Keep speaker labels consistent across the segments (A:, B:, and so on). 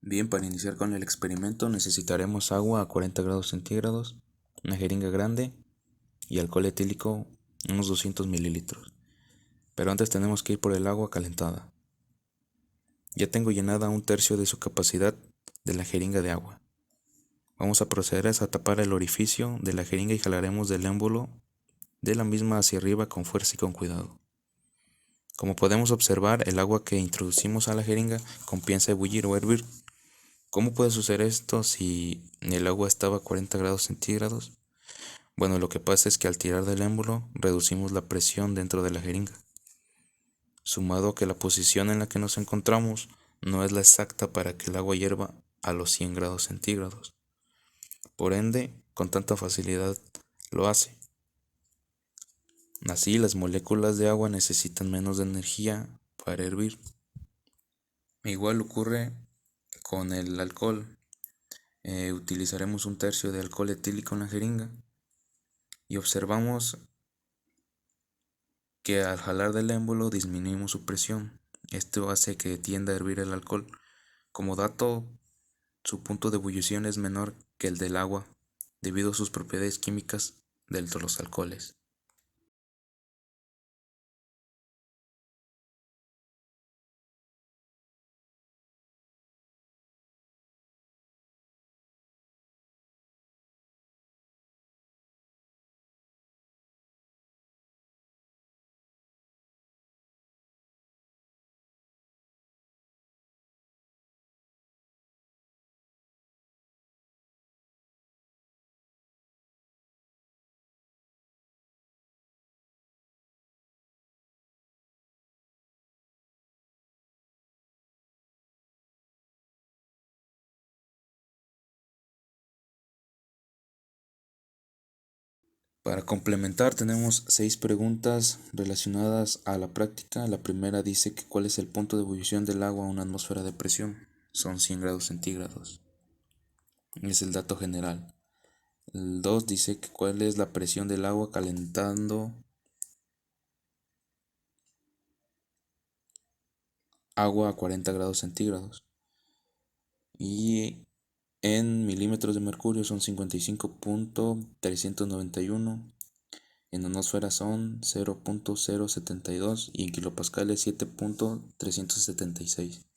A: Bien, para iniciar con el experimento necesitaremos agua a 40 grados centígrados, una jeringa grande y alcohol etílico unos 200 mililitros. Pero antes tenemos que ir por el agua calentada. Ya tengo llenada un tercio de su capacidad de la jeringa de agua. Vamos a proceder a tapar el orificio de la jeringa y jalaremos del émbolo de la misma hacia arriba con fuerza y con cuidado. Como podemos observar, el agua que introducimos a la jeringa comienza a ebullir o hervir. ¿Cómo puede suceder esto si el agua estaba a 40 grados centígrados? Bueno, lo que pasa es que al tirar del émbolo reducimos la presión dentro de la jeringa, sumado a que la posición en la que nos encontramos no es la exacta para que el agua hierva a los 100 grados centígrados. Por ende, con tanta facilidad lo hace. Así, las moléculas de agua necesitan menos de energía para hervir. Igual ocurre con el alcohol. Utilizaremos un tercio de alcohol etílico en la jeringa y observamos que al jalar del émbolo disminuimos su presión. Esto hace que tienda a hervir el alcohol. Como dato, su punto de ebullición es menor que el del agua debido a sus propiedades químicas de los alcoholes. Para complementar tenemos 6 preguntas relacionadas a la práctica. La primera dice que cuál es el punto de ebullición del agua a una atmósfera de presión. Son 100 grados centígrados. Es el dato general. El 2 dice que cuál es la presión del agua calentando agua a 40 grados centígrados. Y en milímetros de mercurio son 55.391, en atmósfera son 0.072 y en kilopascales 7.376.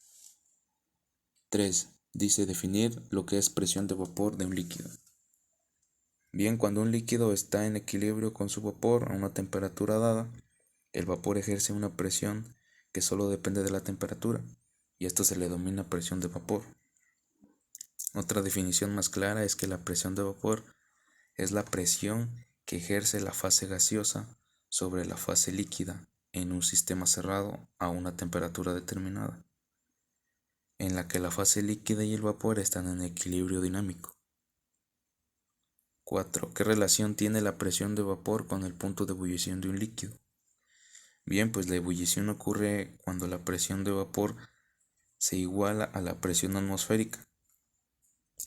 A: 3. Dice definir lo que es presión de vapor de un líquido. Bien, cuando un líquido está en equilibrio con su vapor a una temperatura dada, el vapor ejerce una presión que solo depende de la temperatura, y esto se le denomina presión de vapor. Otra definición más clara es que la presión de vapor es la presión que ejerce la fase gaseosa sobre la fase líquida en un sistema cerrado a una temperatura determinada, en la que la fase líquida y el vapor están en equilibrio dinámico. 4. ¿Qué relación tiene la presión de vapor con el punto de ebullición de un líquido? Bien, pues la ebullición ocurre cuando la presión de vapor se iguala a la presión atmosférica.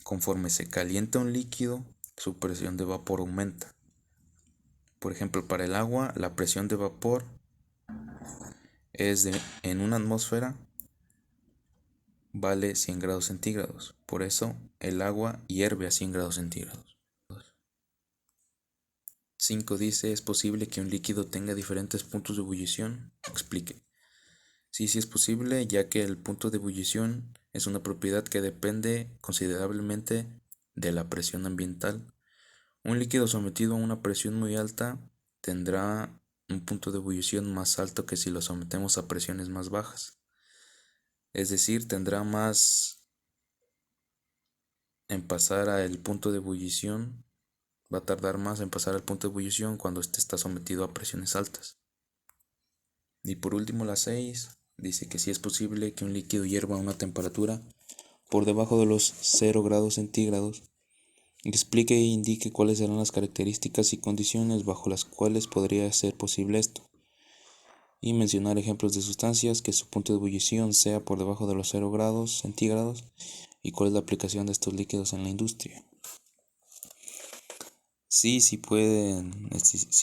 A: Conforme se calienta un líquido, su presión de vapor aumenta. Por ejemplo, para el agua, la presión de vapor en una atmósfera vale 100 grados centígrados. Por eso, el agua hierve a 100 grados centígrados. 5 dice, ¿es posible que un líquido tenga diferentes puntos de ebullición? Explique. Sí, sí es posible, ya que el punto de ebullición es una propiedad que depende considerablemente de la presión ambiental. Un líquido sometido a una presión muy alta tendrá un punto de ebullición más alto que si lo sometemos a presiones más bajas. Es decir, tendrá más en pasar al punto de ebullición, va a tardar más en pasar al punto de ebullición cuando este está sometido a presiones altas. Y por último, la 6 dice que sí es posible que un líquido hierva a una temperatura por debajo de los 0 grados centígrados. Explique e indique cuáles serán las características y condiciones bajo las cuales podría ser posible esto, y mencionar ejemplos de sustancias que su punto de ebullición sea por debajo de los 0 grados centígrados y cuál es la aplicación de estos líquidos en la industria. Sí, sí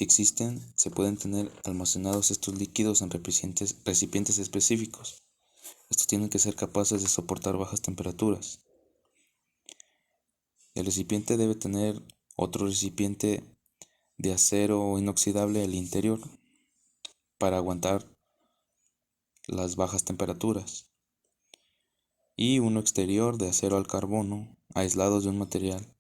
A: existen, se pueden tener almacenados estos líquidos en recipientes específicos. Estos tienen que ser capaces de soportar bajas temperaturas. El recipiente debe tener otro recipiente de acero inoxidable al interior para aguantar las bajas temperaturas y uno exterior de acero al carbono aislados de un material.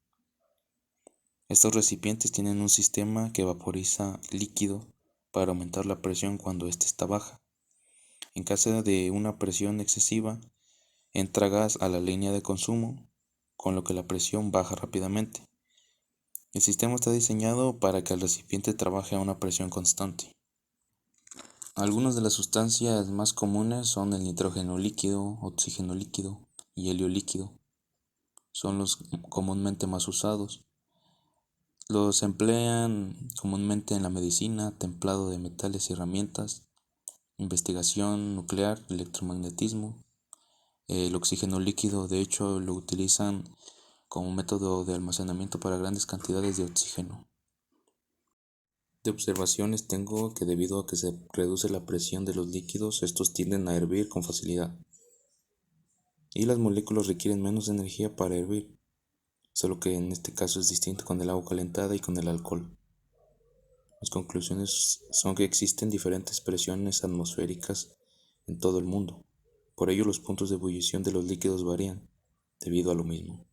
A: Estos recipientes tienen un sistema que vaporiza líquido para aumentar la presión cuando ésta está baja. En caso de una presión excesiva, entra gas a la línea de consumo, con lo que la presión baja rápidamente. El sistema está diseñado para que el recipiente trabaje a una presión constante. Algunas de las sustancias más comunes son el nitrógeno líquido, oxígeno líquido y helio líquido. Son los comúnmente más usados. Los emplean comúnmente en la medicina, templado de metales y herramientas, investigación nuclear, electromagnetismo. El oxígeno líquido, de hecho, lo utilizan como método de almacenamiento para grandes cantidades de oxígeno. De observaciones tengo que debido a que se reduce la presión de los líquidos, estos tienden a hervir con facilidad. Y las moléculas requieren menos energía para hervir, solo que en este caso es distinto con el agua calentada y con el alcohol. Las conclusiones son que existen diferentes presiones atmosféricas en todo el mundo. Por ello los puntos de ebullición de los líquidos varían, debido a lo mismo.